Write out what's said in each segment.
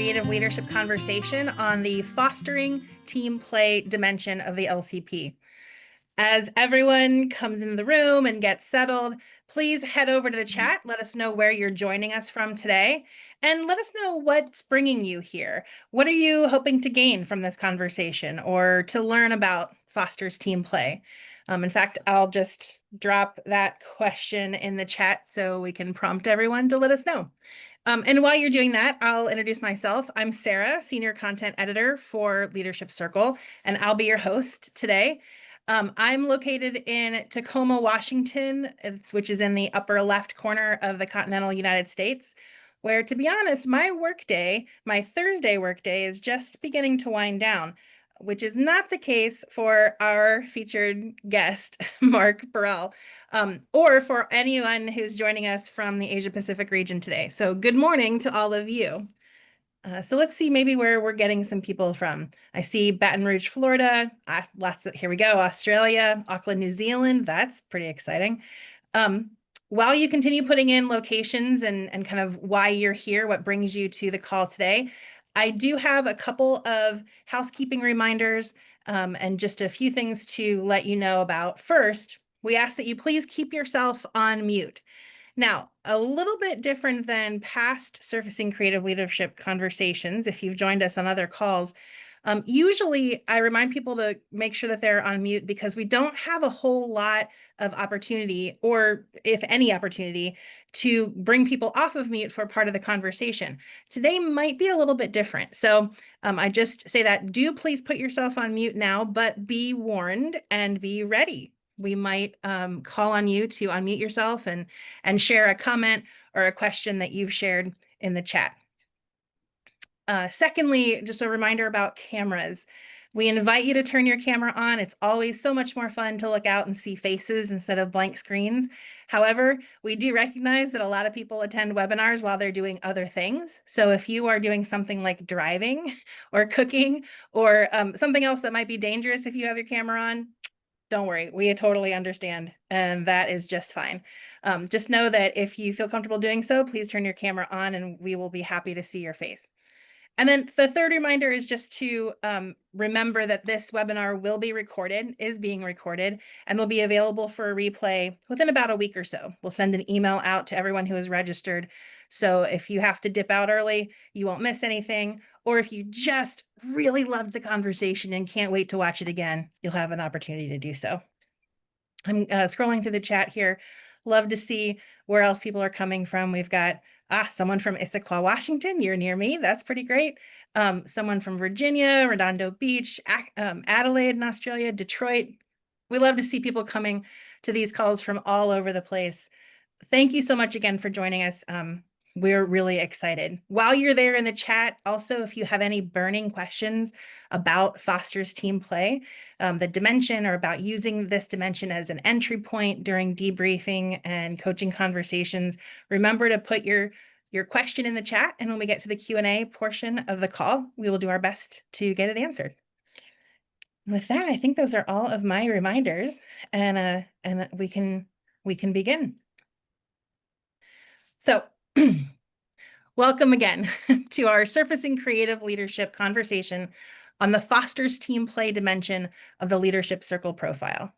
creative leadership conversation on the fostering team play dimension of the LCP. As everyone comes into the room and gets settled, please head over to the chat. Let us know where you're joining us from today, and let us know what's bringing you here. What are you hoping to gain from this conversation or to learn about Foster's team play? In fact, I'll just drop that question in the chat so we can prompt everyone to let us know. And while you're doing that, I'll introduce myself. I'm Sarah, Senior Content Editor for Leadership Circle, and I'll be your host today. I'm located in Tacoma, Washington, which is in the upper left corner of the continental United States, where, to be honest, my Thursday workday is just beginning to wind down, which is not the case for our featured guest, Mark Burrell, or for anyone who's joining us from the Asia Pacific region today. So good morning to all of you. So let's see maybe where we're getting some people from. I see Baton Rouge, Florida, here we go, Australia, Auckland, New Zealand. That's pretty exciting. While you continue putting in locations and kind of why you're here, what brings you to the call today, I do have a couple of housekeeping reminders and just a few things to let you know about. First, we ask that you please keep yourself on mute. Now, a little bit different than past Surfacing Creative Leadership conversations, if you've joined us on other calls, usually I remind people to make sure that they're on mute because we don't have a whole lot of opportunity, or if any opportunity, to bring people off of mute for part of the conversation. Today might be a little bit different. So I just say that do please put yourself on mute now, but be warned and be ready. We might call on you to unmute yourself and share a comment or a question that you've shared in the chat. Secondly, just a reminder about cameras. We invite you to turn your camera on. It's always so much more fun to look out and see faces instead of blank screens. However, we do recognize that a lot of people attend webinars while they're doing other things. So if you are doing something like driving or cooking or something else that might be dangerous if you have your camera on, don't worry, we totally understand, and that is just fine. Just know that if you feel comfortable doing so, please turn your camera on and we will be happy to see your face. And then the third reminder is just to remember that this webinar is being recorded, and will be available for a replay within about a week or so. We'll send an email out to everyone who is registered. So if you have to dip out early, you won't miss anything. Or if you just really loved the conversation and can't wait to watch it again, you'll have an opportunity to do so. I'm scrolling through the chat here. Love to see where else people are coming from. We've got someone from Issaquah, Washington. You're near me. That's pretty great. Someone from Virginia, Redondo Beach, Adelaide in Australia, Detroit. We love to see people coming to these calls from all over the place. Thank you so much again for joining us. We're really excited. While you're there in the chat, also, if you have any burning questions about Foster's team play, the dimension, or about using this dimension as an entry point during debriefing and coaching conversations, remember to put your question in the chat, and when we get to the Q&A portion of the call, we will do our best to get it answered. With that, I think those are all of my reminders, and we can begin. So welcome again to our Surfacing Creative Leadership conversation on the Foster's team play dimension of the Leadership Circle profile.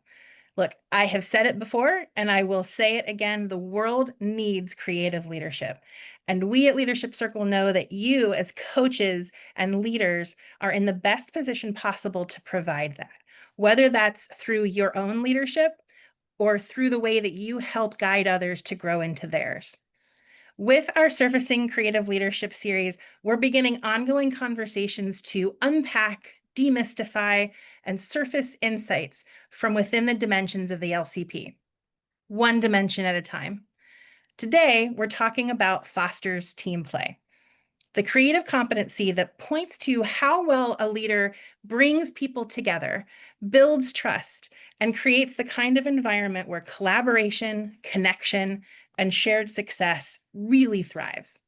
Look, I have said it before, and I will say it again, the world needs creative leadership. And we at Leadership Circle know that you as coaches and leaders are in the best position possible to provide that, whether that's through your own leadership or through the way that you help guide others to grow into theirs. With our Surfacing Creative Leadership series, we're beginning ongoing conversations to unpack, demystify, and surface insights from within the dimensions of the LCP, one dimension at a time. Today, we're talking about Foster's team play, the creative competency that points to how well a leader brings people together, builds trust, and creates the kind of environment where collaboration, connection, and shared success really thrives.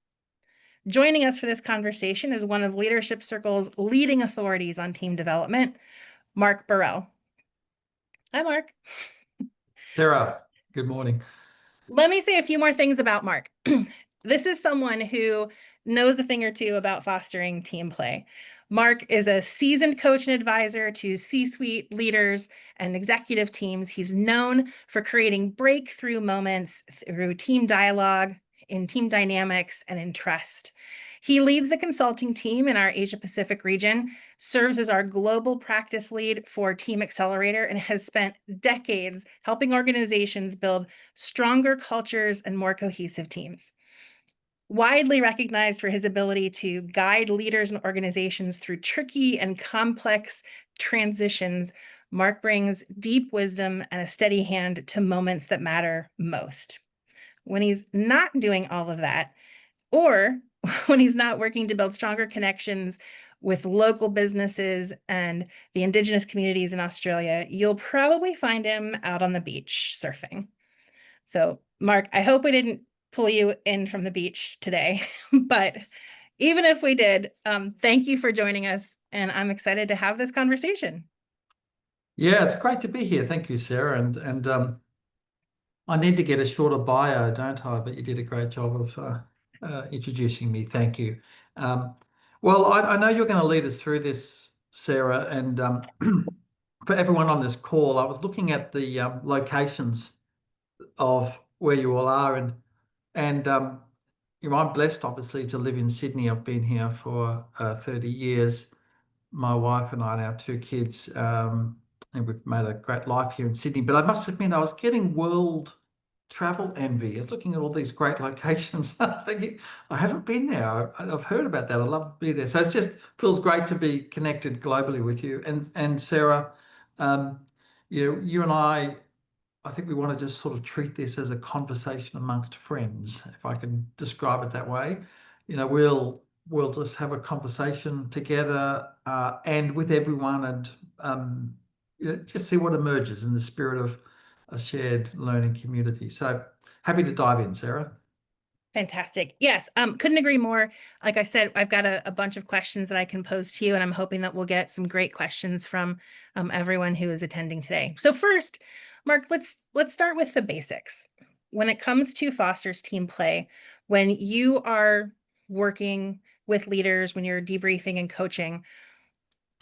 Joining us for this conversation is one of Leadership Circle's leading authorities on team development, Mark Burrell. Hi, Mark. Sarah, good morning. Let me say a few more things about Mark. This is someone who knows a thing or two about fostering team play. Mark is a seasoned coach and advisor to C-suite leaders and executive teams. He's known for creating breakthrough moments through team dialogue, in team dynamics, and in trust. He leads the consulting team in our Asia Pacific region, serves as our global practice lead for Team Accelerator, and has spent decades helping organizations build stronger cultures and more cohesive teams. Widely recognized for his ability to guide leaders and organizations through tricky and complex transitions, Mark brings deep wisdom and a steady hand to moments that matter most. When he's not doing all of that, or when he's not working to build stronger connections with local businesses and the Indigenous communities in Australia, you'll probably find him out on the beach surfing. So, Mark, I hope we didn't pull you in from the beach today, but even if we did, thank you for joining us, and I'm excited to have this conversation. Yeah, it's great to be here. Thank you, Sarah. And I need to get a shorter bio, don't I? But you did a great job of introducing me. Thank you. Um, well, I know you're going to lead us through this, Sarah, and for everyone on this call, I was looking at the locations of where you all are, and you know, I'm blessed, obviously, to live in Sydney. I've been here for 30 years. My wife and I and our two kids, and we've made a great life here in Sydney. But I must admit, I was getting world travel envy. I was looking at all these great locations, thinking, I haven't been there. I've heard about that. I'd love to be there. So it just feels great to be connected globally with you. And Sarah, um, you and I think we want to just sort of treat this as a conversation amongst friends, if I can describe it that way. You know, we'll just have a conversation together and with everyone, and just see what emerges in the spirit of a shared learning community. So happy to dive in, Sarah. Fantastic. Yes, couldn't agree more. Like I said, I've got a bunch of questions that I can pose to you, and I'm hoping that we'll get some great questions from everyone who is attending today. So first, Mark, let's start with the basics. When it comes to Foster's team play, when you are working with leaders, when you're debriefing and coaching,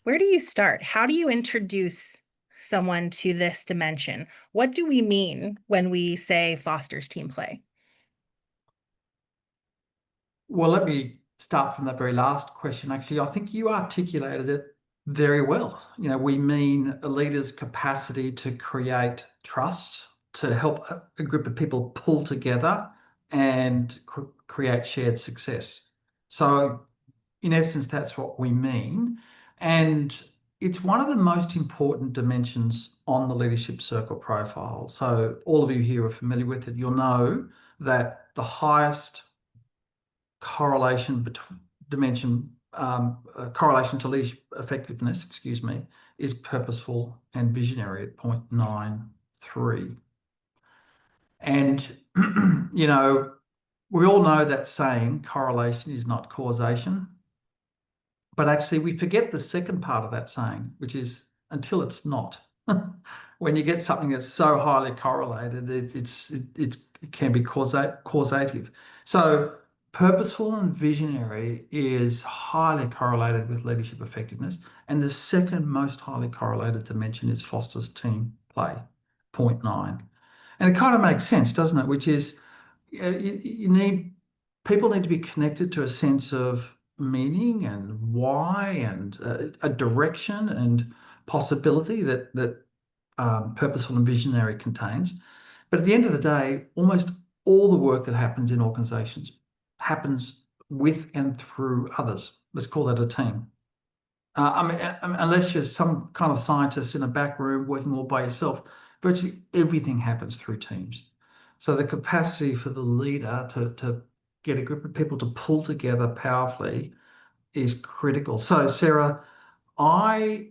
where do you start? How do you introduce someone to this dimension? What do we mean when we say Foster's team play? Well, let me start from that very last question. Actually, I think you articulated it very well. You know, we mean a leader's capacity to create trust, to help a group of people pull together and create shared success. So, in essence, that's what we mean. And it's one of the most important dimensions on the leadership circle profile. So, all of you here are familiar with it. You'll know that the highest correlation between dimension correlation to leadership effectiveness, excuse me, is purposeful and visionary at 0.93. And you know, we all know that saying correlation is not causation, but actually we forget the second part of that saying, which is until it's not. When you get something that's so highly correlated, it can be causative. So purposeful and visionary is highly correlated with leadership effectiveness. And the second most highly correlated dimension is Foster's team play, 0.9. And it kind of makes sense, doesn't it? Which is people need to be connected to a sense of meaning and why and a direction and possibility that purposeful and visionary contains. But at the end of the day, almost all the work that happens in organizations happens with and through others. Let's call that a team. Unless you're some kind of scientist in a back room working all by yourself, virtually everything happens through teams. So the capacity for the leader to get a group of people to pull together powerfully is critical. So Sarah, I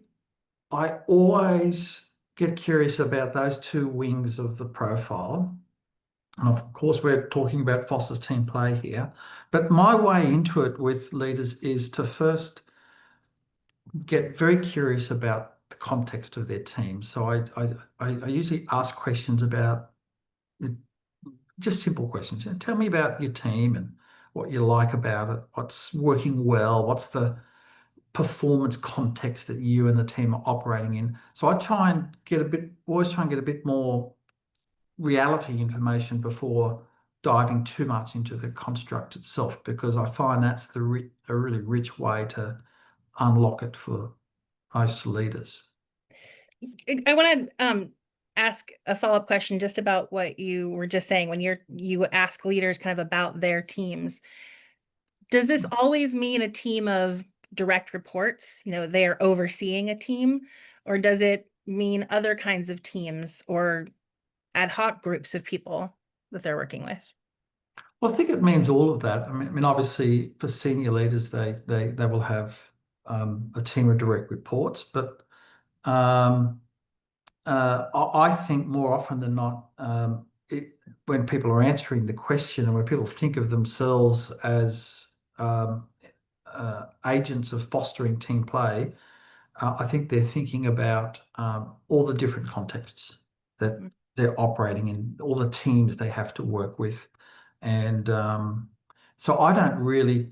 always get curious about those two wings of the profile. And of course, we're talking about Foster's team play here. But my way into it with leaders is to first get very curious about the context of their team. So I usually ask questions about just simple questions. Tell me about your team and what you like about it, what's working well, what's the performance context that you and the team are operating in. So I try and always try and get a bit more reality information before diving too much into the construct itself, because I find that's a really rich way to unlock it for most leaders. I want to ask a follow-up question just about what you were just saying when you ask leaders kind of about their teams. Does this always mean a team of direct reports? You know, they are overseeing a team, or does it mean other kinds of teams or ad hoc groups of people that they're working with? Well, I think it means all of that. I mean, obviously, for senior leaders, they will have a team of direct reports, but um, I think more often than not, when people are answering the question and when people think of themselves as um, agents of fostering team play, I think they're thinking about all the different contexts that Mm. they're operating in, all the teams they have to work with. And so I don't really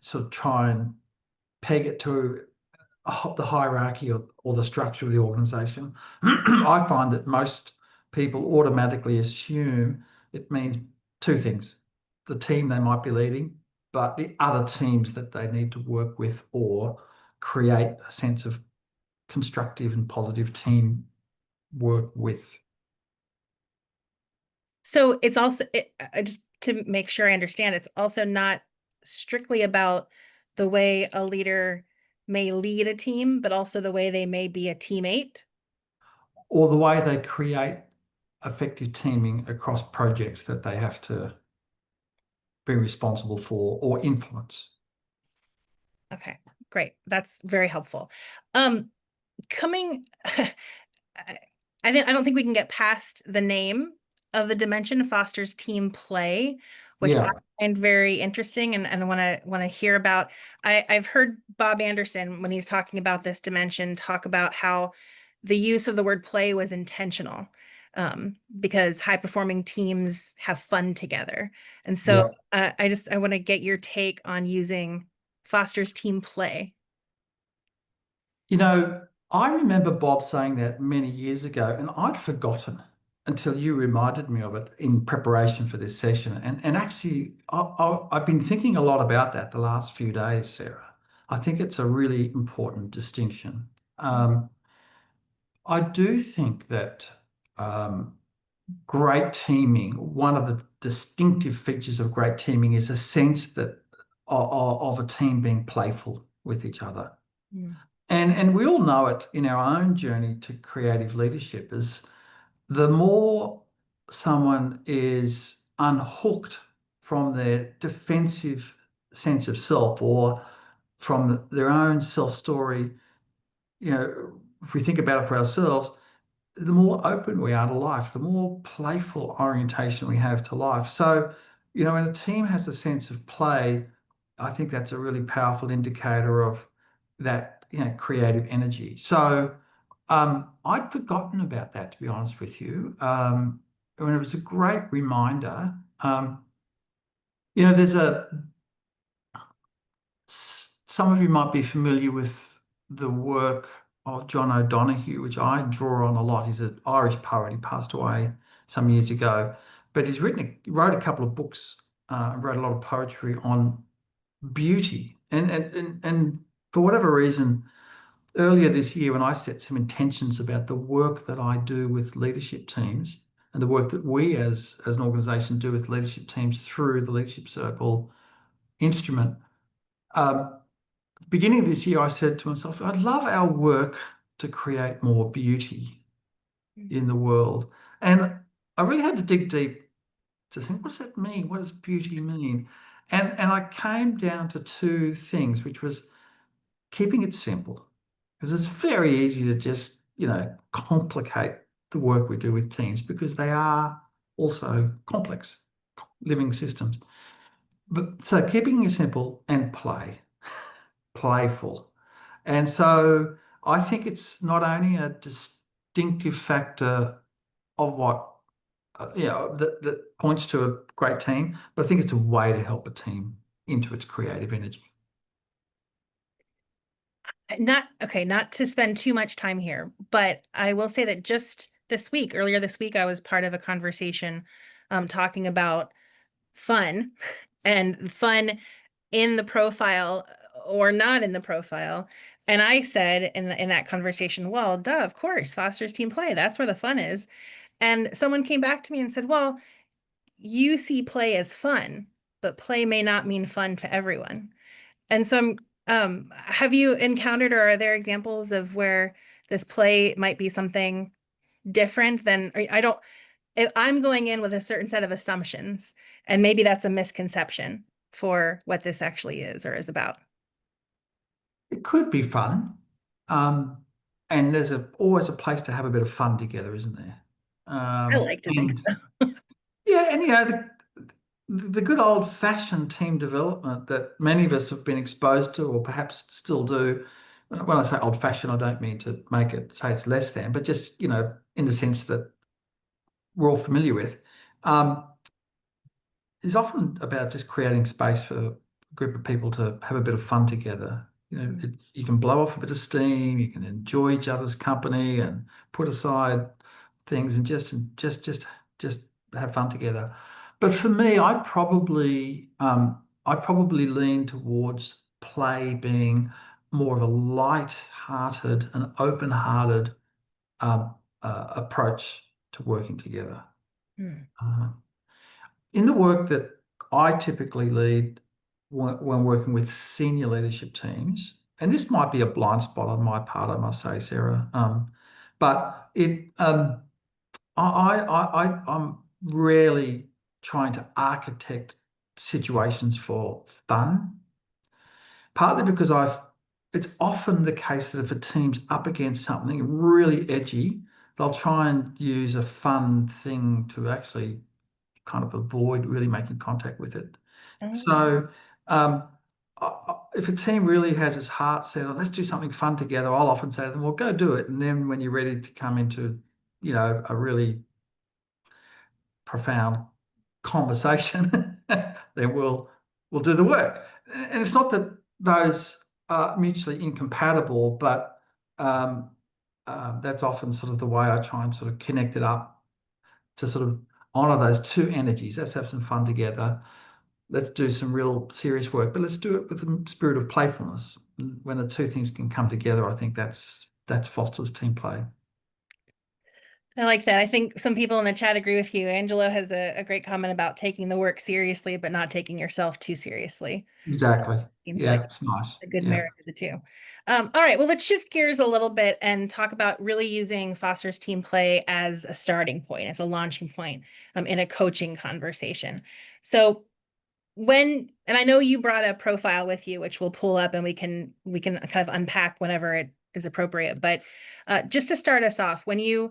sort of try and peg it to the hierarchy or the structure of the organization. I find that most people automatically assume it means two things: the team they might be leading, but the other teams that they need to work with or create a sense of constructive and positive team work with. So it's also just to make sure I understand, it's also not strictly about the way a leader may lead a team, but also the way they may be a teammate. Or the way they create effective teaming across projects that they have to be responsible for or influence. Okay, great. That's very helpful. Um, coming, I don't think we can get past the name of the dimension, fosters team play, which I Yeah, find very interesting and want to hear about. I've heard Bob Anderson, when he's talking about this dimension, talk about how the use of the word play was intentional, because high performing teams have fun together. And so yeah. I want to get your take on using fosters team play. You know, I remember Bob saying that many years ago, and I'd forgotten until you reminded me of it in preparation for this session. And actually, I've been thinking a lot about that the last few days, Sarah. I think it's a really important distinction. Um, I do think that um, great teaming, one of the distinctive features of great teaming is a sense that of a team being playful with each other. Mm. And we all know it in our own journey to creative leadership is the more someone is unhooked from their defensive sense of self or from their own self story, if we think about it for ourselves, the more open we are to life, the more playful orientation we have to life. So, when a team has a sense of play, I think that's a really powerful indicator of that, creative energy. So, I'd forgotten about that, to be honest with you. When it was a great reminder. There's some of you might be familiar with the work of John O'Donoghue, which I draw on a lot. He's an Irish poet. He passed away some years ago, but he wrote a couple of books, wrote a lot of poetry on beauty. And for whatever reason, earlier this year, when I set some intentions about the work that I do with leadership teams and the work that we as an organization do with leadership teams through the Leadership Circle instrument, um, beginning of this year, I said to myself, I'd love our work to create more beauty in the world. And I really had to dig deep to think, what does that mean? What does beauty mean? And I came down to two things, which was keeping it simple, because it's very easy to just, complicate the work we do with teams because they are also complex living systems. But so keeping it simple and playful. And so I think it's not only a distinctive factor of what that points to a great team, but I think it's a way to help a team into its creative energy. Not to spend too much time here, but I will say that just earlier this week, I was part of a conversation talking about fun and fun in the profile or not in the profile. And I said in that conversation, well, duh, of course, fosters team play. That's where the fun is. And someone came back to me and said, well, you see play as fun, but play may not mean fun to everyone. And so have you encountered or are there examples of where this play might be something different than I don't if I'm going in with a certain set of assumptions, and maybe that's a misconception for what this actually is or is about. It could be fun, um, and there's always a place to have a bit of fun together, isn't there? I like to think And so. yeah, and the good old-fashioned team development that many of us have been exposed to, or perhaps still do. When I say old-fashioned, I don't mean to make it say it's less than, but just in the sense that we're all familiar with. Um, is often about just creating space for a group of people to have a bit of fun together. You can blow off a bit of steam, you can enjoy each other's company and put aside things and just have fun together. But for me, I probably lean towards play being more of a light-hearted and open-hearted approach to working together. Hmm. Uh, in the work that I typically lead when working with senior leadership teams, and this might be a blind spot on my part, I must say, Sarah, but I'm rarely trying to architect situations for fun, partly because it's often the case that if a team's up against something really edgy, they'll try and use a fun thing to actually kind of avoid really making contact with it. Oh. So if a team really has its heart set on, let's do something fun together, I'll often say to them, well, go do it. And then when you're ready to come into, a really profound conversation, then we'll do the work. And it's not that those are mutually incompatible, but that's often sort of the way I try and sort of connect it up to sort of honor those two energies. Let's have some fun together. Let's do some real serious work, but let's do it with the spirit of playfulness. When the two things can come together, I think that's fosters team play. I like that. I think some people in the chat agree with you. Angelo has a great comment about taking the work seriously, but not taking yourself too seriously. Exactly. Seems Yeah, like it's nice. a good Yeah. marriage of the two. All right, well, let's shift gears a little bit and talk about really using Foster's team play as a starting point, as a launching point in a coaching conversation. So and I know you brought a profile with you, which we'll pull up and we can kind of unpack whenever it is appropriate. But just to start us off, when you're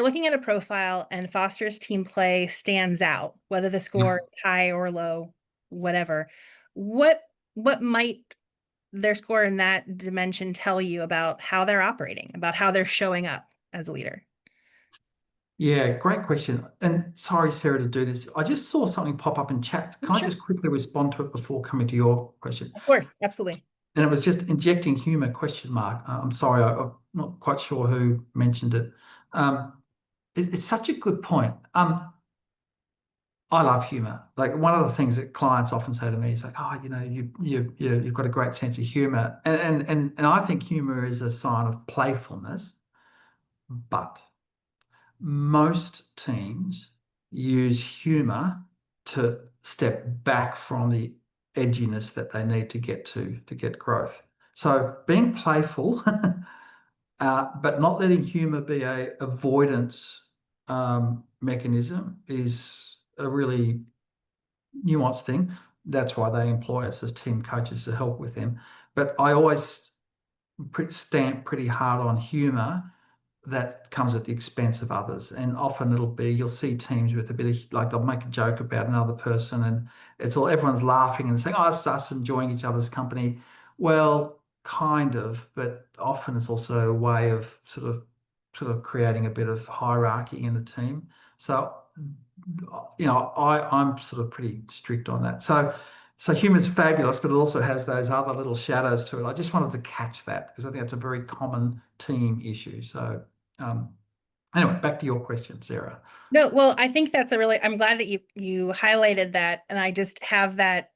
looking at a profile and Foster's team play stands out, whether the Yeah. score is high or low, whatever, what what might their score in that dimension tell you about how they're operating, about how they're showing up as a leader? Yeah, great question. And sorry, Sarah, to do this. I just saw something pop up in chat. Oh, Can I sure. just quickly respond to it before coming to your question? Of course, absolutely. And it was just injecting humor, question mark. I'm sorry, I'm not quite sure who mentioned it. It's such a good point. I love humor. Like one of the things that clients often say to me is like, "Oh, you've got a great sense of humor," and I think humor is a sign of playfulness. But most teams use humor to step back from the edginess that they need to get growth. So being playful, but not letting humor be a avoidance mechanism is a really nuanced thing. That's why they employ us as team coaches to help with them. But I always stamp pretty hard on humor that comes at the expense of others. And often you'll see teams with a bit of like they'll make a joke about another person and everyone's laughing and saying, oh, it's us enjoying each other's company. Well, kind of, but often it's also a way of sort of creating a bit of hierarchy in the team. So, I'm sort of pretty strict on that. So humor's fabulous, but it also has those other little shadows to it. I just wanted to catch that because I think it's a very common team issue. So, um, anyway, back to your question, Sarah. No, well, I think that's a really, I'm glad that you highlighted that. And I just have that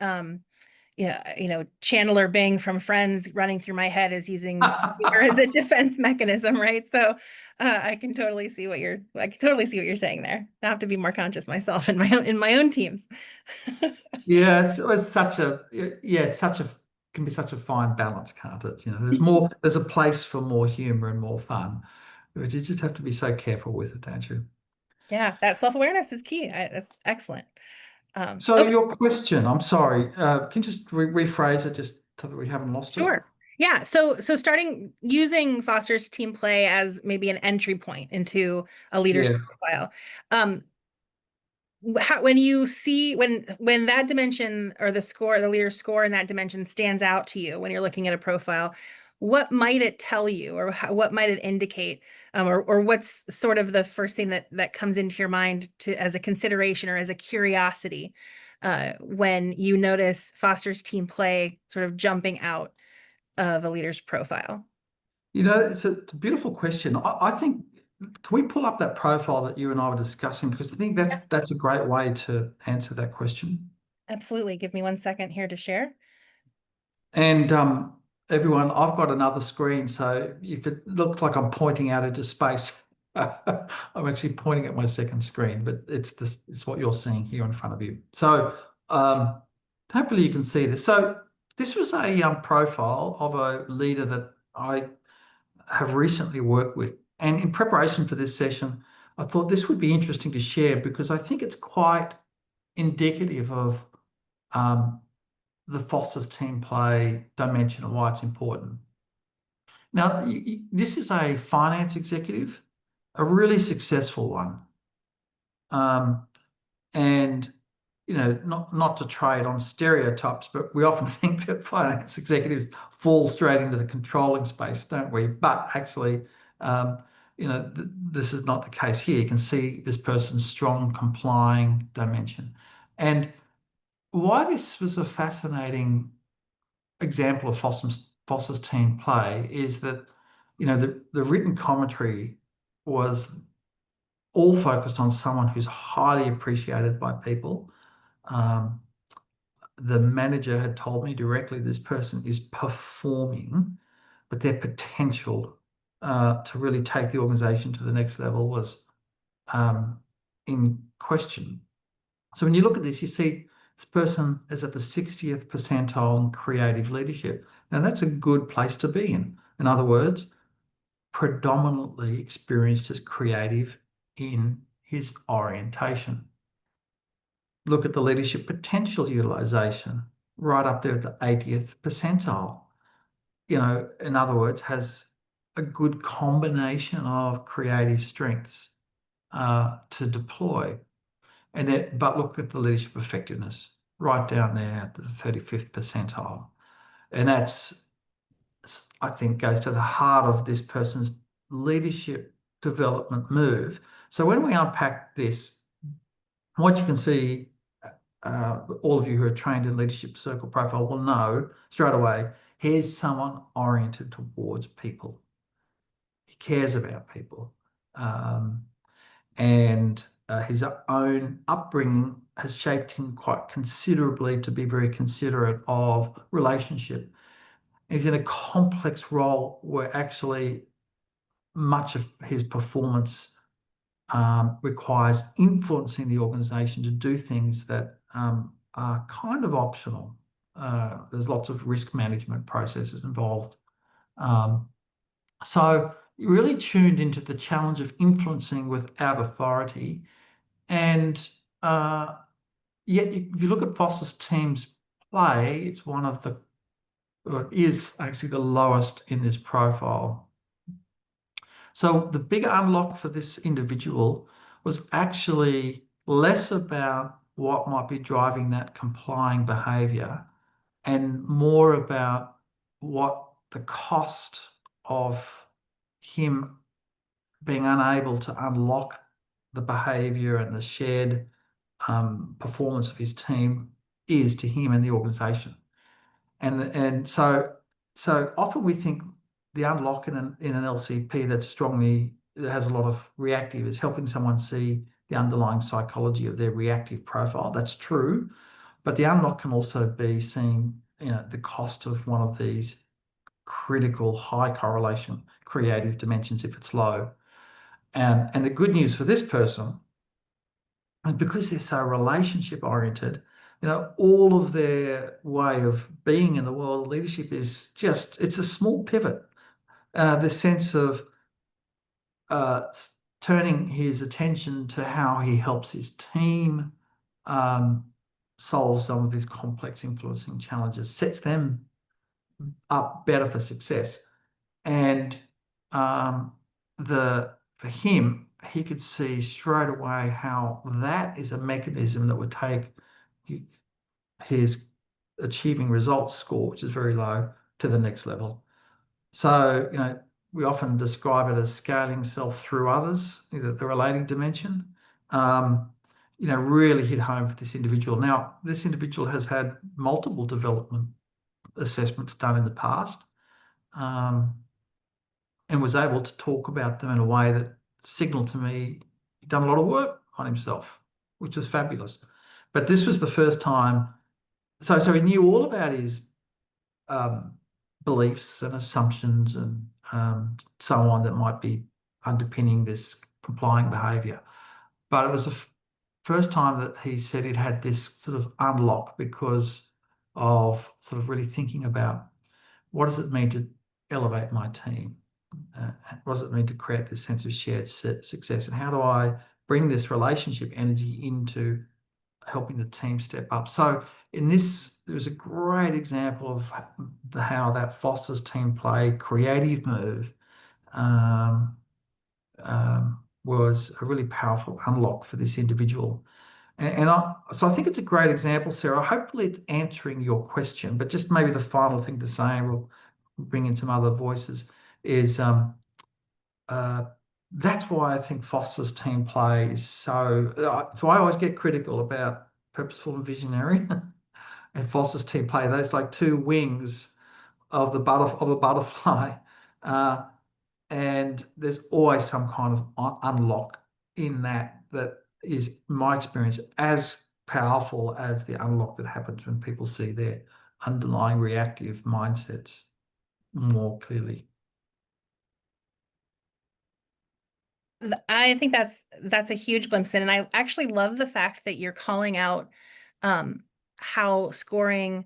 yeah, Chandler Bing from Friends running through my head is using humor as a defense mechanism, right? So I can totally see what you're saying there. I have to be more conscious myself in my own teams. Yeah, it's such a yeah, it's such a can be such a fine balance, can't it? There's a place for more humor and more fun, but you just have to be so careful with it, don't you? Yeah, that self-awareness is key. That's excellent. So Okay, your question, I'm sorry, can you just rephrase it just so that we haven't lost it? sure. Yeah, so starting using Foster's team play as maybe an entry point into a leader's Yeah. profile. Um, when you see when that dimension or the leader's score in that dimension stands out to you when you're looking at a profile, what might it tell you, or what might it indicate, or what's sort of the first thing that comes into your mind to as a consideration or as a curiosity when you notice Foster's team play sort of jumping out of a leader's profile? It's a beautiful question. I think, can we pull up that profile that you and I were discussing? Because I think Yeah, that's a great way to answer that question. absolutely. Give me 1 second here to share. And everyone, I've got another screen, so if it looks like I'm pointing out into space, I'm actually pointing at my second screen, but it's what you're seeing here in front of you. So hopefully you can see this. So this was a profile of a leader that I have recently worked with. And in preparation for this session, I thought this would be interesting to share because I think it's quite indicative of um, the Foster's team play dimension and why it's important. Now, this is a finance executive, a really successful one. Um, and not to trade on stereotypes, but we often think that finance executives fall straight into the controlling space, don't we? But actually, um, this is not the case here. You can see this person's strong complying dimension. And why this was a fascinating example of Foster's team play is that, the written commentary was all focused on someone who's highly appreciated by people. Um, the manager had told me directly this person is performing, but their potential to really take the organization to the next level was in question. So when you look at this, you see this person is at the 60th percentile in creative leadership. Now, that's a good place to be in. In other words, predominantly experienced as creative in his orientation. Look at the leadership potential utilization, right up there at the 80th percentile. In other words, has a good combination of creative strengths to deploy. But look at the leadership effectiveness, right down there at the 35th percentile. And that's, I think, goes to the heart of this person's leadership development move. So when we unpack this, what you can see, all of you who are trained in leadership circle profile will know straight away, here's someone oriented towards people. He cares about people. And his own upbringing has shaped him quite considerably to be very considerate of relationship. He's in a complex role where actually much of his performance requires influencing the organization to do things that are kind of optional. There's lots of risk management processes involved. So really tuned into the challenge of influencing without authority. And yet, if you look at Foster's team's play, it's one of the, or it is actually the lowest in this profile. So the bigger unlock for this individual was actually less about what might be driving that complying behavior and more about what the cost of him being unable to unlock the behavior and the shared performance of his team is to him and the organization. And so often we think the unlock in an LCP that has a lot of reactive is helping someone see the underlying psychology of their reactive profile. That's true, but the unlock can also be seeing, the cost of one of these critical high correlation creative dimensions if it's low. And the good news for this person, and because they're so relationship oriented, all of their way of being in the world of leadership is it's a small pivot. The sense of uh, turning his attention to how he helps his team um, solve some of these complex influencing challenges, sets them up better for success. And um, for him, he could see straight away how that is a mechanism that would take his achieving results score, which is very low, to the next level. So, we often describe it as scaling self through others, the relating dimension. Really hit home for this individual. Now, this individual has had multiple development assessments done in the past. And was able to talk about them in a way that signaled to me he'd done a lot of work on himself, which was fabulous. But this was the first time. So he knew all about his um, beliefs and assumptions and so on that might be underpinning this complying behaviour. But it was the first time that he said he'd had this sort of unlock because of sort of really thinking about what does it mean to elevate my team? What does it mean to create this sense of shared success? And how do I bring this relationship energy into helping the team step up? So in this, there was a great example of how that fosters team play, creative move, um, was a really powerful unlock for this individual. So I think it's a great example, Sarah. Hopefully it's answering your question, but just maybe the final thing to say, and we'll bring in some other voices, is that's why I think Foster's team play is so I always get critical about purposeful and visionary and Foster's team play. Those like two wings of a butterfly. Uh, and there's always some kind of unlock in that is, in my experience, as powerful as the unlock that happens when people see their underlying reactive mindsets more clearly. I think that's a huge glimpse in, and I actually love the fact that you're calling out um, how scoring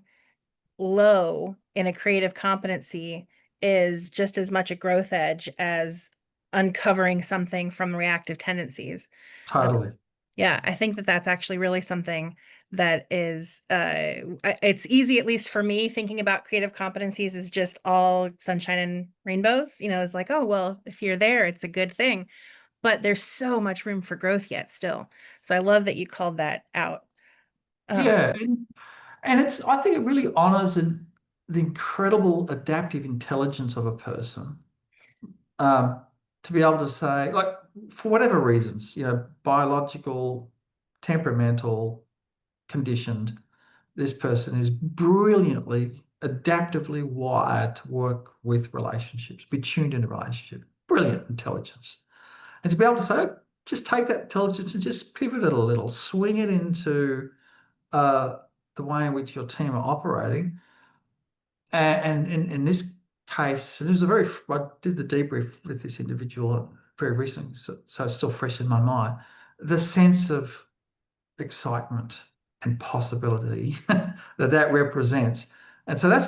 low in a creative competency is just as much a growth edge as uncovering something from reactive tendencies. Totally. Yeah, I think that that's actually really something that is, it's easy, at least for me, thinking about creative competencies is just all sunshine and rainbows. It's like, oh, well, if you're there, it's a good thing. But there's so much room for growth yet still. So I love that you called that out. Um, Yeah, and I think it really honors the incredible adaptive intelligence of a person, um, to be able to say, like, for whatever reasons, biological, temperamental, conditioned, this person is brilliantly, adaptively wired to work with relationships, be tuned into relationship, brilliant intelligence. And to be able to say, just take that intelligence and just pivot it a little, swing it into uh, the way in which your team are operating. And in this case, I did the debrief with this individual very recently, so it's still fresh in my mind. The sense of excitement and possibility that represents. And so that's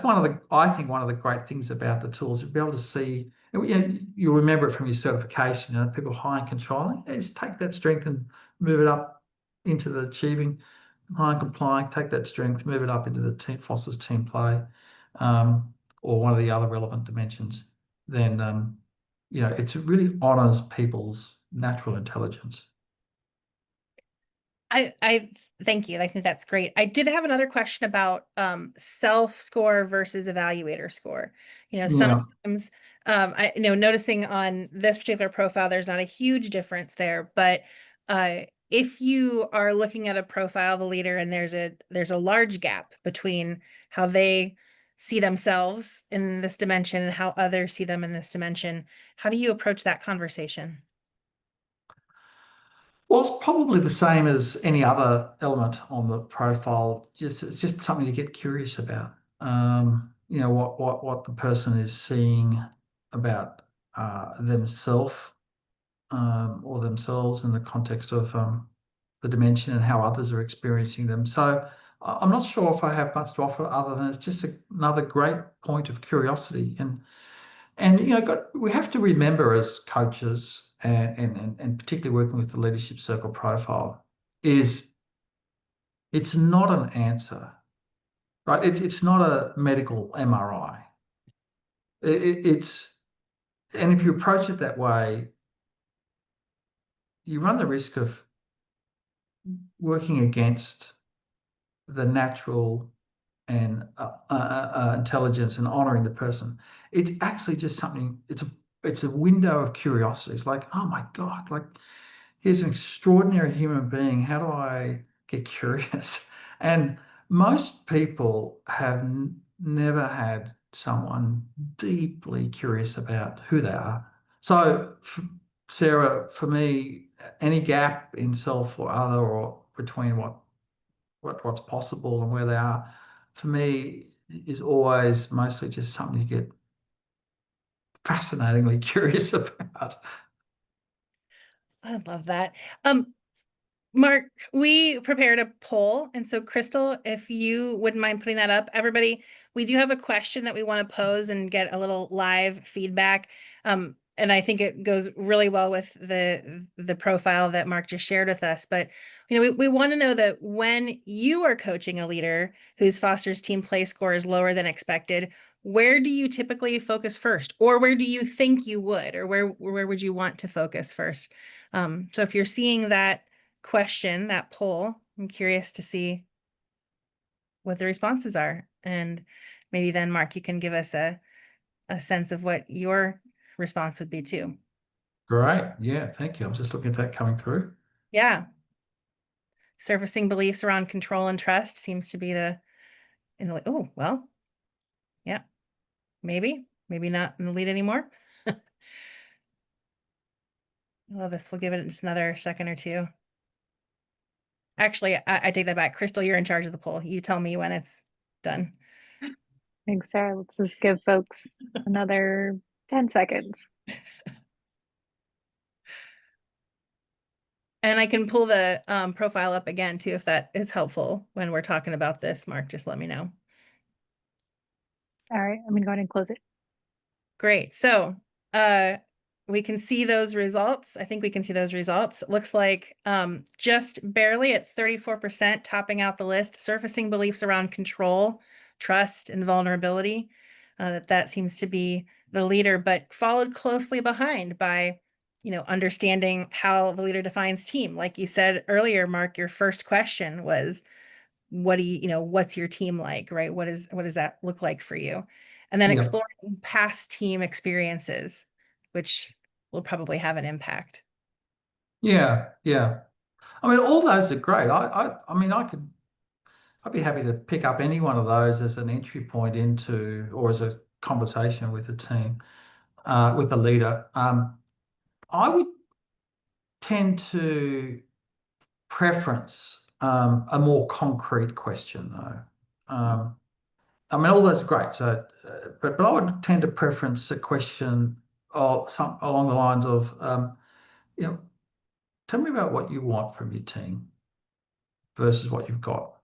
I think one of the great things about the tools, you'll be able to see, you'll remember it from your certification, people high in controlling, just take that strength and move it up into the achieving, high in complying, take that strength, move it up into the Foster's team play, or one of the other relevant dimensions. Then, it really honors people's natural intelligence. I thank you. I think that's great. I did have another question about self score versus evaluator score. Yeah. Sometimes I noticing on this particular profile, there's not a huge difference there, but If you are looking at a profile of a leader and there's a large gap between how they see themselves in this dimension and how others see them in this dimension, how do you approach that conversation? Well, it's probably the same as any other element on the profile. It's just something to get curious about. What the person is seeing about themselves or themselves in the context of the dimension and how others are experiencing them. So I'm not sure if I have much to offer other than it's just another great point of curiosity. And we have to remember as coaches and particularly working with the leadership circle profile is it's not an answer, right? It's not a medical MRI. It's and if you approach it that way, you run the risk of working against the natural and intelligence and honoring the person. It's actually just something. It's a window of curiosity. It's like, oh my God, like here's an extraordinary human being. How do I get curious? And most people have never had someone deeply curious about who they are. So, Sarah, for me, any gap in self or other or between what's possible and where they are, for me, is always mostly just something you get fascinatingly curious about. I love that. Mark, we prepared a poll. And so, Crystal, if you wouldn't mind putting that up, everybody, we do have a question that we want to pose and get a little live feedback. And I think it goes really well with the profile that Mark just shared with us. But we want to know that when you are coaching a leader whose Foster's team play score is lower than expected, where do you typically focus first, or where do you think you would, or where would you want to focus first? So if you're seeing that question, that poll, I'm curious to see what the responses are. And maybe then, Mark, you can give us a sense of what your response would be too. Great. Yeah, thank you. I'm just looking at that coming through. Yeah. Surfacing beliefs around control and trust seems to be oh, well, yeah, maybe not in the lead anymore. Well, this will give it just another second or two. Actually, I take that back. Crystal, you're in charge of the poll. You tell me when it's done. Thanks, Sarah. Let's just give folks another 10 seconds. And I can pull the profile up again too, if that is helpful when we're talking about this, Mark, just let me know. All right, I'm gonna go ahead and close it. Great. So we can see those results. I think we can see those results. It looks like just barely at 34%, topping out the list, surfacing beliefs around control, trust, and vulnerability. That seems to be the leader, but followed closely behind by understanding how the leader defines team. Like you said earlier, Mark, your first question was, what's your team like, right? What does that look like for you? And then Yeah. exploring past team experiences, which will probably have an impact. Yeah. Yeah. I mean, all those are great. I mean, I'd be happy to pick up any one of those as an entry point into, or as a conversation with the team, with the leader. I would tend to preference a more concrete question, though. I mean, all those are great. So, but I would tend to preference a question or some along the lines of, you know, tell me about what you want from your team versus what you've got.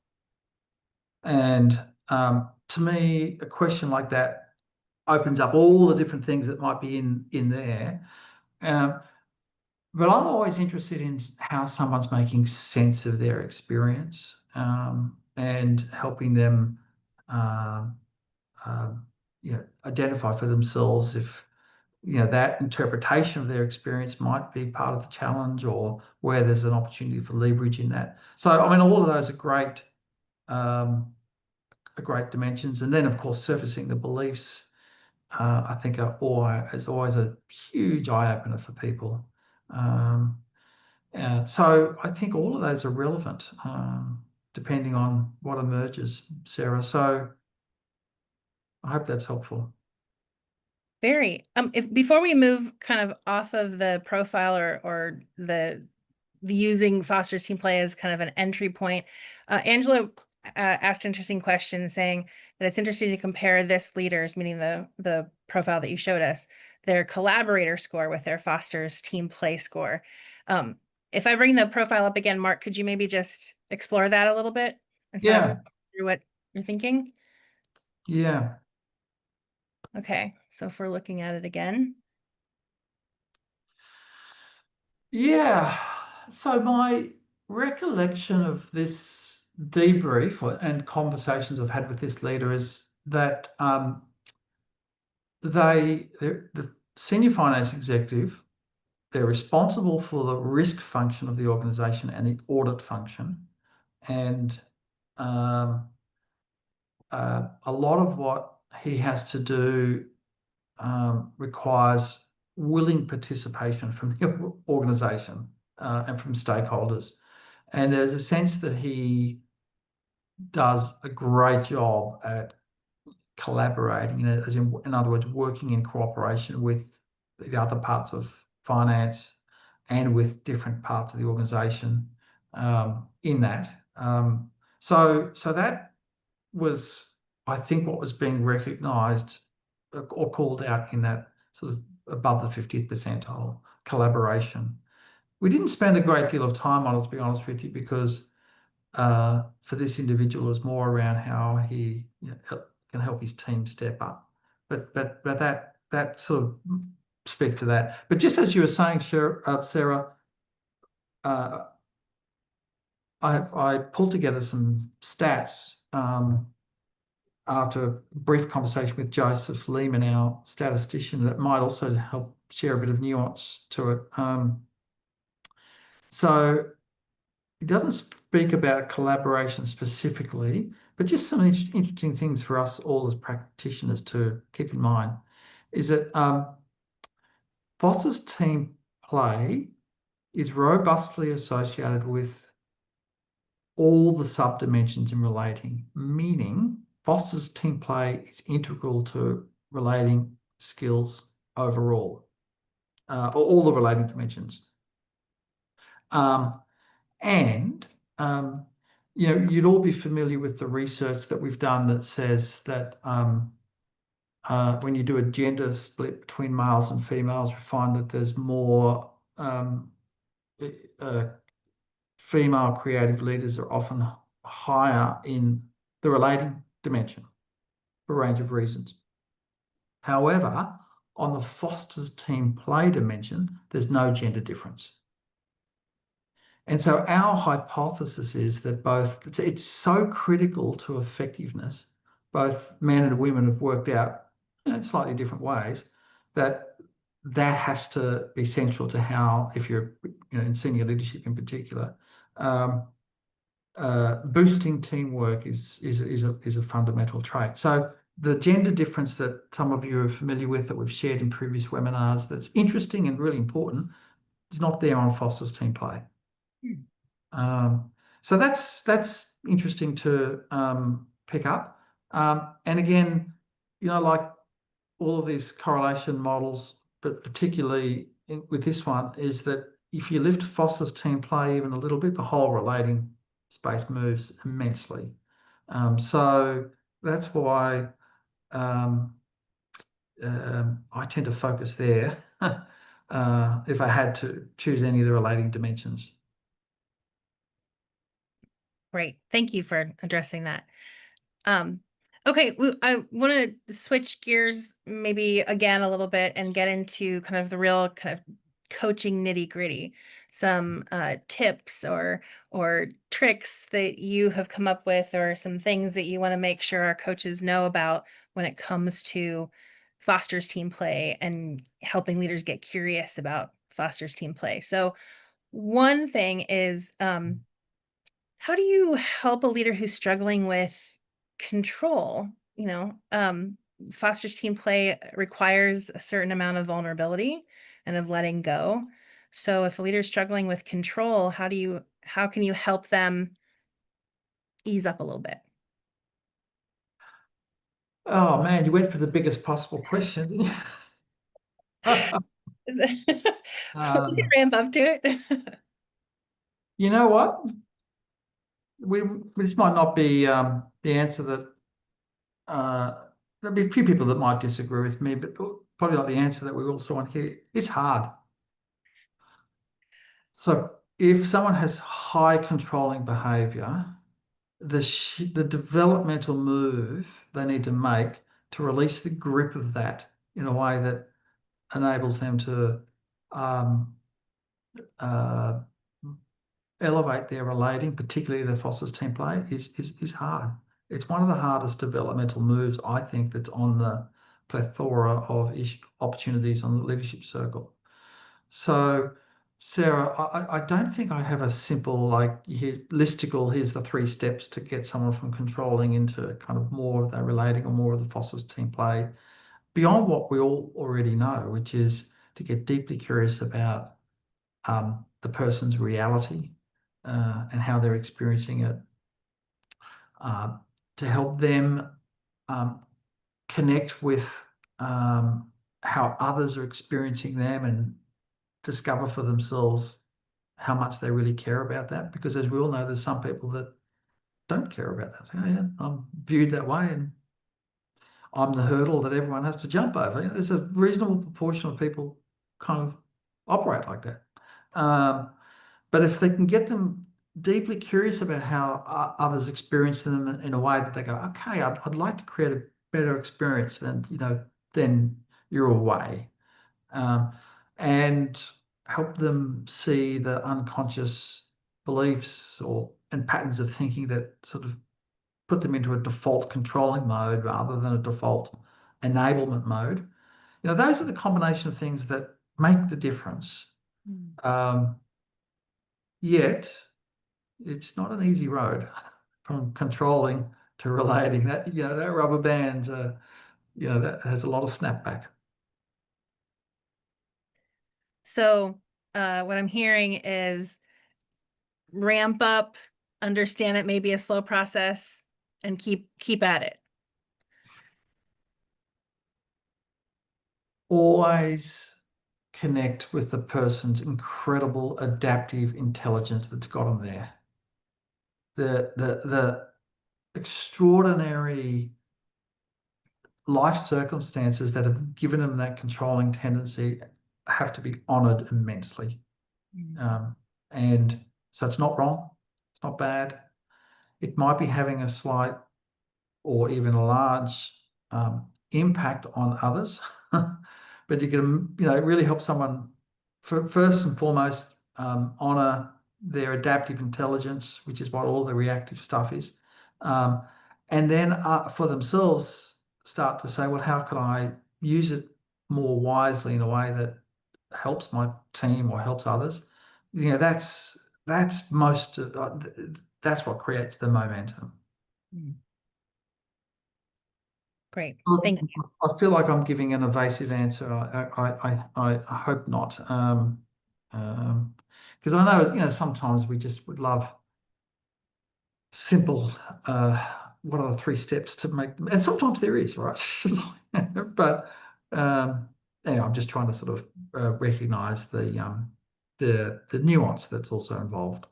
And to me, a question like that opens up all the different things that might be in there. Um, but I'm always interested in how someone's making sense of their experience and helping them, um, identify for themselves if that interpretation of their experience might be part of the challenge or where there's an opportunity for leverage in that. So, I mean, all of those um, are great dimensions. And then, of course, surfacing the beliefs, I think is always a huge eye opener for people. So I think all of those are relevant, depending on what emerges, Sarah. So I hope that's helpful. Very. If before we move kind of off of the profile or the using Foster's team play as kind of an entry point, Angela asked an interesting question saying that it's interesting to compare this leader's, meaning the profile that you showed us, their collaborator score with their Foster's team play score. If I bring the profile up again, Mark, could you maybe just explore that a little bit and kind of Yeah, walk through what you're thinking? yeah. Okay, so if we're looking at it again. Yeah. So my recollection of this debrief and conversations I've had with this leader is that the senior finance executive, they're responsible for the risk function of the organization and the audit function. And a lot of what he has to do requires willing participation from the organization and from stakeholders. And there's a sense that he does a great job at collaborating, as in other words, working in cooperation with the other parts of finance and with different parts of the organization in that. So that was, I think, what was being recognised or called out in that sort of above the 50th percentile collaboration. We didn't spend a great deal of time on it, to be honest with you, because for this individual, it was more around how he can help his team step up. But that sort of speaks to that. But just as you were saying, Sarah, I pulled together some stats after a brief conversation with Joseph Lehman, our statistician, that might also help share a bit of nuance to it. So it doesn't speak about collaboration specifically, but just some interesting things for us all as practitioners to keep in mind is that Foster's team play is robustly associated with all the sub-dimensions in relating, meaning Foster's team play is integral to relating skills overall, or all the relating dimensions. And you'd all be familiar with the research that we've done that says that when you do a gender split between males and females, we find that there's more female creative leaders are often higher in the relating dimension for a range of reasons. However, on the Foster's team play dimension, there's no gender difference. And so our hypothesis is that it's so critical to effectiveness, both men and women have worked out in slightly different ways, that has to be central to how, if you're in senior leadership in particular, boosting teamwork is a fundamental trait. So the gender difference that some of you are familiar with, that we've shared in previous webinars, that's interesting and really important, is not there on Foster's team play. So that's interesting to pick up. And again, like all of these correlation models, but particularly with this one, is that if you lift Foster's team play even a little bit, the whole relating space moves immensely. So that's why I tend to focus there if I had to choose any of the relating dimensions. Great. Thank you for addressing that. Okay, I want to switch gears maybe again a little bit and get into kind of the real kind of coaching nitty-gritty. Some tips or tricks that you have come up with, or some things that you want to make sure our coaches know about when it comes to Foster's team play and helping leaders get curious about Foster's team play. So one thing is, how do you help a leader who's struggling with control? Foster's team play requires a certain amount of vulnerability and of letting go. So if a leader's struggling with control, how can you help them ease up a little bit? Oh man, you went for the biggest possible question, didn't you? We can ramp up to it. You know what? This might not be the answer that there'll be a few people that might disagree with me, but probably not the answer that we also want here. It's hard. So if someone has high controlling behavior, the developmental move they need to make to release the grip of that in a way that enables them to um, uh, elevate their relating, particularly their Foster's team play, is hard. It's one of the hardest developmental moves, I think, that's on the plethora of opportunities on the leadership circle. So, Sarah, I don't think I have a simple, like, listicle, here's the 3 steps to get someone from controlling into kind of more of that relating or more of the Foster's team play, beyond what we all already know, which is to get deeply curious about the person's reality and how they're experiencing it, to help them connect with how others are experiencing them and discover for themselves how much they really care about that. Because as we all know, there's some people that don't care about that. So, oh, yeah, I'm viewed that way and I'm the hurdle that everyone has to jump over. There's a reasonable proportion of people kind of operate like that. But if they can get them deeply curious about how others experience them in a way that they go, okay, I'd like to create a better experience, then you're away. And help them see the unconscious beliefs and patterns of thinking that sort of put them into a default controlling mode rather than a default enablement mode. Those are the combination of things that make the difference. Yet it's not an easy road from controlling to relating. That rubber band, that has a lot of snapback. So what I'm hearing is ramp up, understand it may be a slow process, and keep at it. Always connect with the person's incredible adaptive intelligence that's got them there. The extraordinary life circumstances that have given them that controlling tendency have to be honoured immensely. And so it's not wrong, it's not bad. It might be having a slight or even a large impact on others, but you can, really help someone first and foremost honour their adaptive intelligence, which is what all the reactive stuff is, and then for themselves start to say, well, how can I use it more wisely in a way that helps my team or helps others? That's most that's what creates the momentum. Great, thank you. I feel like I'm giving an evasive answer. I hope not, because I know sometimes we just would love simple. What are the 3 steps to make them? And sometimes there is, right? But anyway, I'm just trying to sort of recognise the nuance that's also involved.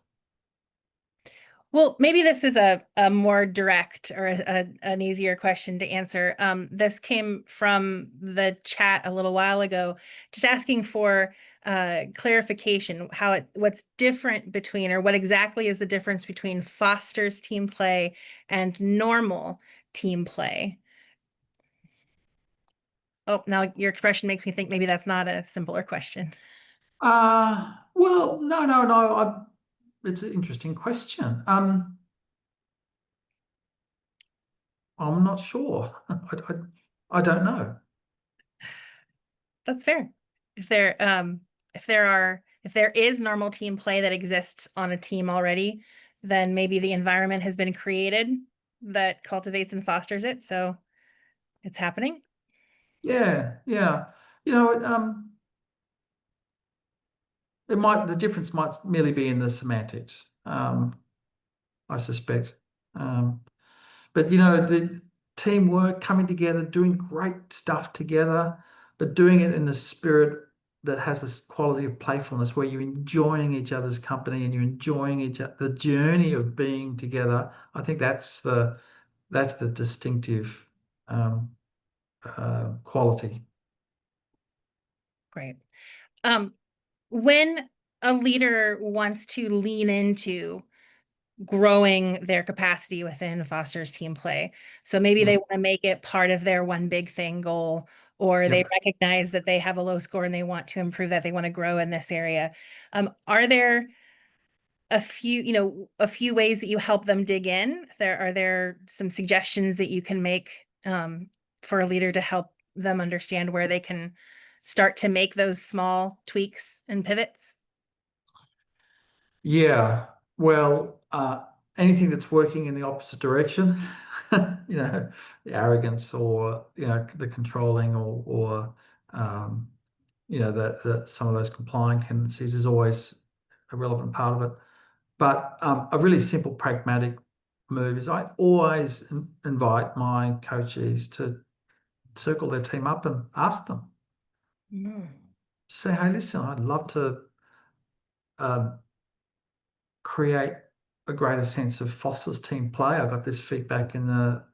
Well, maybe this is a more direct or an easier question to answer. This came from the chat a little while ago, just asking for clarification, what's different between, or what exactly is the difference between Foster's team play and normal team play? Oh, now your expression makes me think maybe that's not a simpler question. Well, no. It's an interesting question. I'm not sure. I don't know. That's fair. If there is normal team play that exists on a team already, then maybe the environment has been created that cultivates and fosters it. So it's happening. Yeah. The difference might merely be in the semantics, I suspect. But the teamwork, coming together, doing great stuff together, but doing it in the spirit that has this quality of playfulness, where you're enjoying each other's company and you're enjoying the journey of being together. I think that's the distinctive quality. Great. When a leader wants to lean into growing their capacity within Foster's team play, so maybe they want to make it part of their one big thing goal, or they recognize that they have a low score and they want to improve that, they want to grow in this area. Are there a few ways that you help them dig in? Are there some suggestions that you can make for a leader to help them understand where they can start to make those small tweaks and pivots? Yeah. Well, anything that's working in the opposite direction, the arrogance, or the controlling, or some of those complying tendencies, is always a relevant part of it. But a really simple, pragmatic move is, I always invite my coachees to circle their team up and ask them. Say, hey, listen, I'd love to create a greater sense of Foster's team play. I got this feedback in the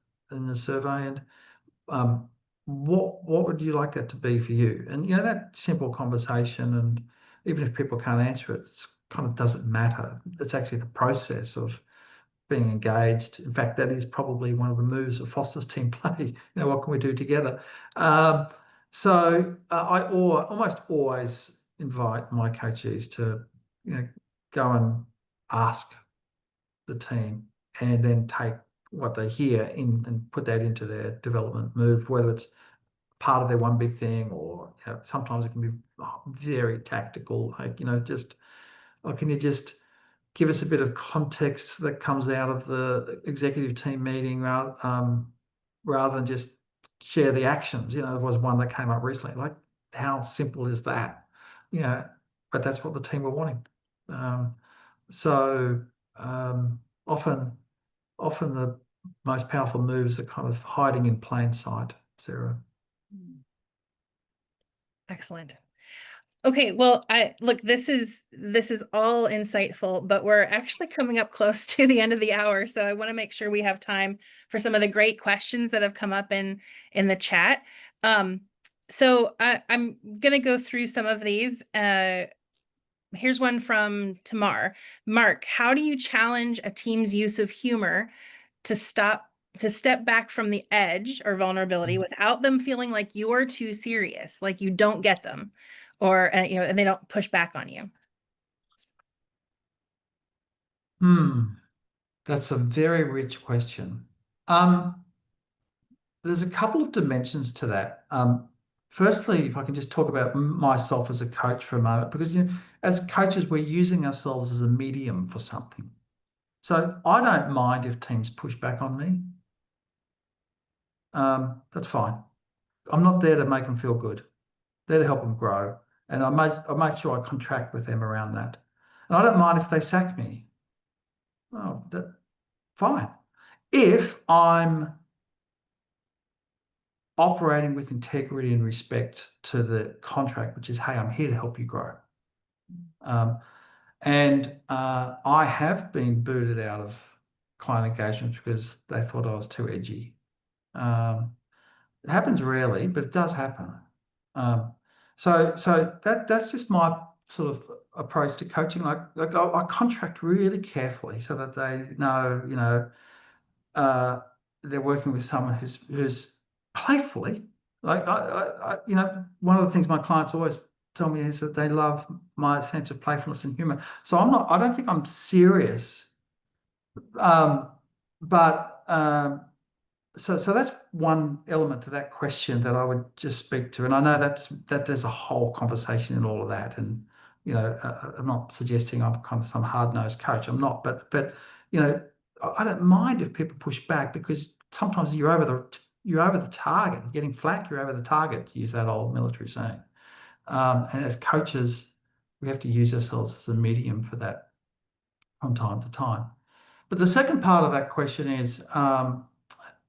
survey, and what would you like that to be for you? And that simple conversation, and even if people can't answer it, it kind of doesn't matter. It's actually the process of being engaged. In fact, that is probably one of the moves of Foster's team play. What can we do together? So I almost always invite my coachees to go and ask the team, and then take what they hear in and put that into their development move, whether it's part of their one big thing, or sometimes it can be very tactical, like can you just give us a bit of context that comes out of the executive team meeting, rather than just share the actions. There was one that came up recently, like, how simple is that? But that's what the team were wanting. So often the most powerful moves are kind of hiding in plain sight, Sarah. Excellent. Okay, well, this is all insightful, but we're actually coming up close to the end of the hour, so I want to make sure we have time for some of the great questions that have come up in the chat. So I'm gonna go through some of these. Here's one from Tamar. Mark, how do you challenge a team's use of humor to step back from the edge or vulnerability without them feeling like you're too serious, like you don't get them, or and they don't push back on you? That's a very rich question. There's a couple of dimensions to that. Firstly, if I can just talk about myself as a coach for a moment, because as coaches, we're using ourselves as a medium for something. So I don't mind if teams push back on me. That's fine. I'm not there to make them feel good. There to help them grow, and I make sure I contract with them around that. And I don't mind if they sack me. Oh, fine. If I'm operating with integrity and respect to the contract, which is, hey, I'm here to help you grow. And I have been booted out of client engagements because they thought I was too edgy. It happens rarely, but it does happen. So that's just my sort of approach to coaching. Like I contract really carefully so that they know, they're working with someone who's playfully, like one of the things my clients always tell me is that they love my sense of playfulness and humor. So I don't think I'm serious, but so that's one element to that question that I would just speak to. And I know that there's a whole conversation in all of that. And I'm not suggesting I'm kind of some hard-nosed coach. I'm not, but I don't mind if people push back, because sometimes you're over the target. You're getting flack, you're over the target, to use that old military saying. And as coaches, we have to use ourselves as a medium for that from time to time. But the second part of that question is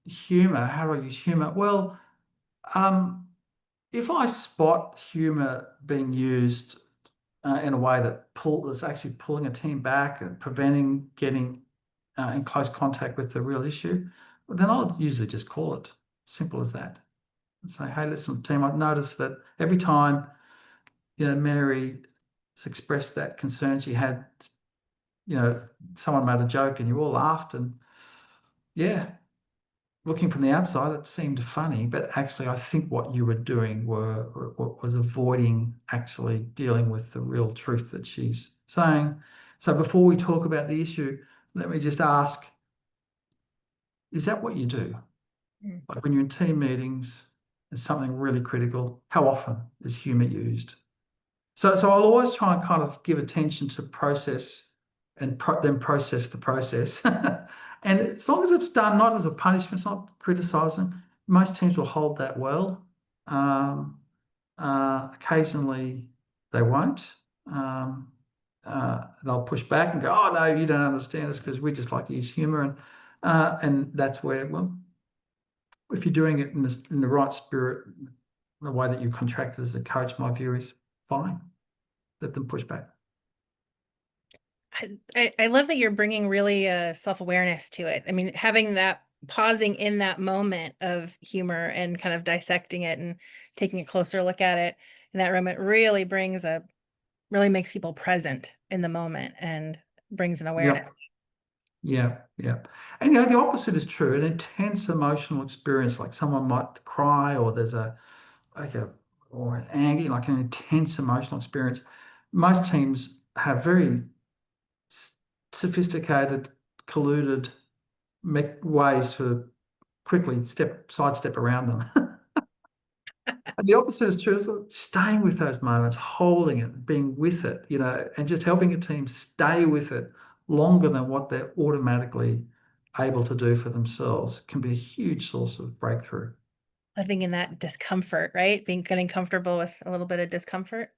humor. How do I use humor? Well, if I spot humor being used in a way that is actually pulling a team back and preventing getting in close contact with the real issue, then I'll usually just call it. Simple as that. And say, hey, listen, team, I've noticed that every time, Mary has expressed that concern she had, someone made a joke and you all laughed, and yeah, looking from the outside, it seemed funny, but actually I think what you were doing was avoiding actually dealing with the real truth that she's saying. So before we talk about the issue, let me just ask, is that what you do? Like when you're in team meetings, there's something really critical, how often is humor used? So I'll always try and kind of give attention to process and then process the process. And as long as it's done not as a punishment, it's not criticizing, most teams will hold that well. Occasionally they won't. They'll push back and go, oh, no, you don't understand us because we just like to use humor. And that's where, well, if you're doing it in the right spirit, the way that you contracted as a coach, my view is fine. Let them push back. I love that you're bringing really self-awareness to it. I mean, having that pausing in that moment of humor and kind of dissecting it and taking a closer look at it in that room, it really really makes people present in the moment and brings an awareness. Yeah. And the opposite is true. An intense emotional experience, like someone might cry, or there's or an anger, like an intense emotional experience. Most teams have very sophisticated, colluded ways to quickly sidestep around them. And the opposite is true, is staying with those moments, holding it, being with it, and just helping a team stay with it longer than what they're automatically able to do for themselves can be a huge source of breakthrough. Living in that discomfort, right? Getting comfortable with a little bit of discomfort.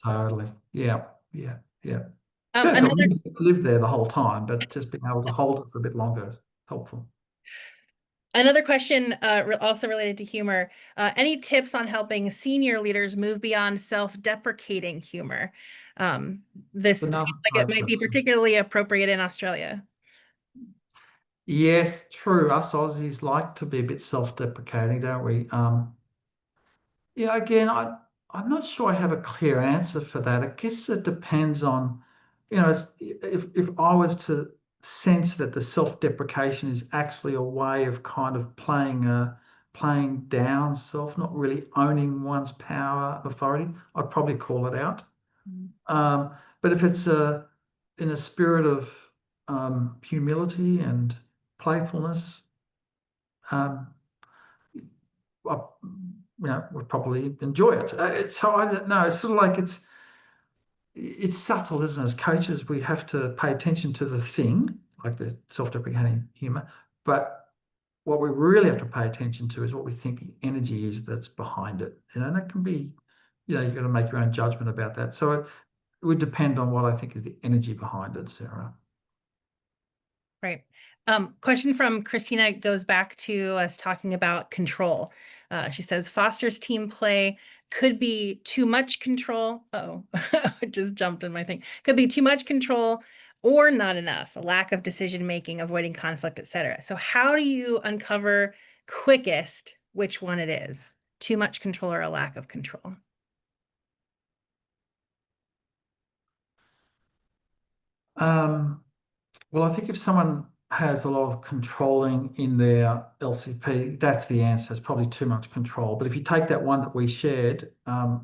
Totally. Yeah. You don't have to live there the whole time, but just being able to hold it for a bit longer is helpful. Another question also related to humor. Any tips on helping senior leaders move beyond self-deprecating humor? This seems like it might be particularly appropriate in Australia. Yes, true. Us Aussies like to be a bit self-deprecating, don't we? Again, I'm not sure I have a clear answer for that. I guess it depends on, if I was to sense that the self-deprecation is actually a way of kind of playing down self, not really owning one's power and authority, I'd probably call it out. But if it's in a spirit of humility and playfulness, would probably enjoy it. So I don't know. It's sort of like it's subtle, isn't it? As coaches, we have to pay attention to the thing, like the self-deprecating humor. But what we really have to pay attention to is what we think the energy is that's behind it. And that can be, you've got to make your own judgment about that. So it would depend on what I think is the energy behind it, Sarah. Right. Question from Christina goes back to us talking about control. She says, fosters team play could be too much control. Oh, it just jumped in my thing. Could be too much control or not enough, a lack of decision making, avoiding conflict, etc. So how do you uncover quickest which one it is? Too much control or a lack of control? Well, I think if someone has a lot of controlling in their LCP, that's the answer. It's probably too much control. But if you take that one that we shared, high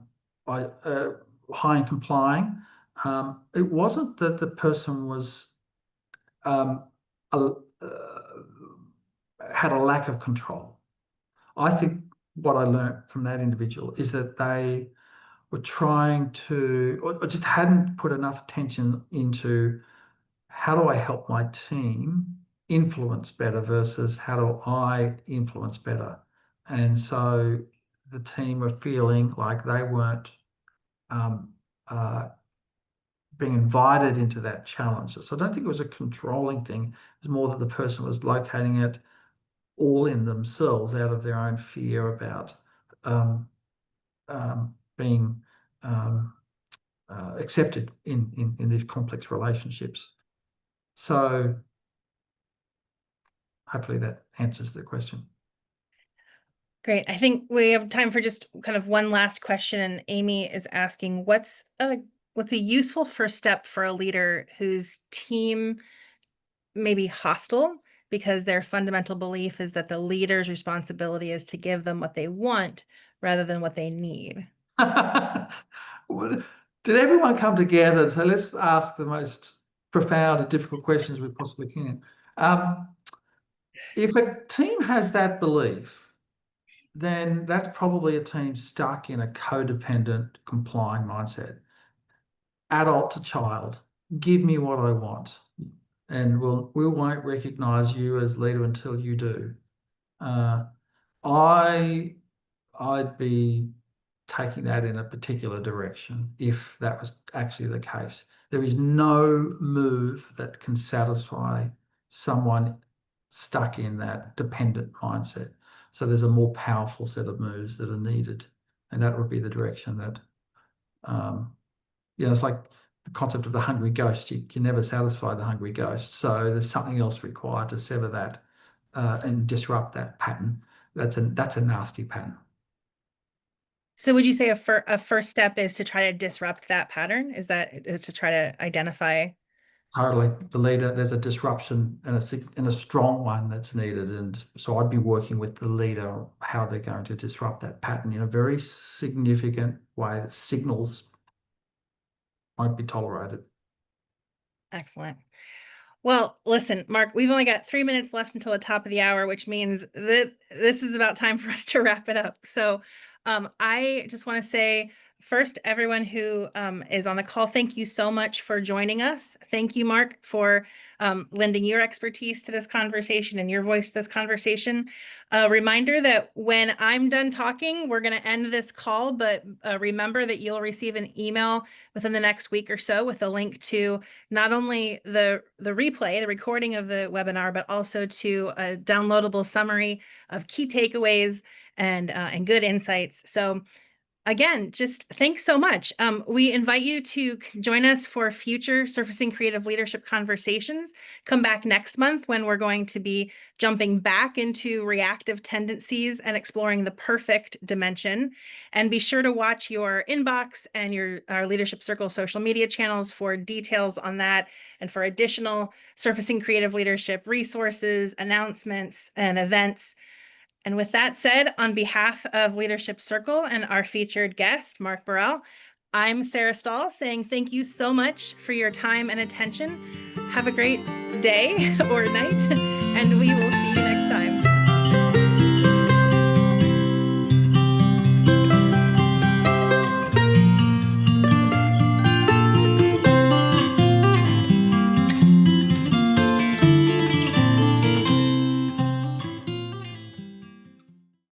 in complying, it wasn't that the person was had a lack of control. I think what I learned from that individual is that they were trying to, or just hadn't put enough attention into how do I help my team influence better versus how do I influence better? And so the team were feeling like they weren't being invited into that challenge. So I don't think it was a controlling thing. It was more that the person was locating it all in themselves out of their own fear about being accepted in these complex relationships. So hopefully that answers the question. Great. I think we have time for just kind of one last question. And Amy is asking, what's a useful first step for a leader whose team may be hostile because their fundamental belief is that the leader's responsibility is to give them what they want rather than what they need? Did everyone come together? So let's ask the most profound and difficult questions we possibly can. If a team has that belief, then that's probably a team stuck in a codependent, complying mindset. Adult to child, give me what I want, and we won't recognize you as leader until you do. I'd be taking that in a particular direction if that was actually the case. There is no move that can satisfy someone stuck in that dependent mindset. So there's a more powerful set of moves that are needed, and that would be the direction that, it's like the concept of the hungry ghost. You can never satisfy the hungry ghost. So there's something else required to sever that and disrupt that pattern. That's a nasty pattern. So would you say a first step is to try to disrupt that pattern? Is to try to identify? Totally. The leader, there's a disruption and a strong one that's needed. And so I'd be working with the leader, how they're going to disrupt that pattern in a very significant way that signals won't be tolerated. Excellent. Well, listen, Mark, we've only got 3 minutes left until the top of the hour, which means that this is about time for us to wrap it up. So I just want to say, first, everyone who is on the call, thank you so much for joining us. Thank you, Mark, for lending your expertise to this conversation and your voice to this conversation. A reminder that when I'm done talking, we're going to end this call, but remember that you'll receive an email within the next week or so with a link to not only the replay, the recording of the webinar, but also to a downloadable summary of key takeaways and good insights. So again, just thanks so much. We invite you to join us for future Surfacing Creative Leadership conversations. Come back next month when we're going to be jumping back into reactive tendencies and exploring the perfect dimension. And be sure to watch your inbox and our Leadership Circle social media channels for details on that and for additional Surfacing Creative Leadership resources, announcements, and events. And with that said, on behalf of Leadership Circle and our featured guest, Mark Burrell, I'm Sarah Stahl saying thank you so much for your time and attention. Have a great day or night, and we will see you next time.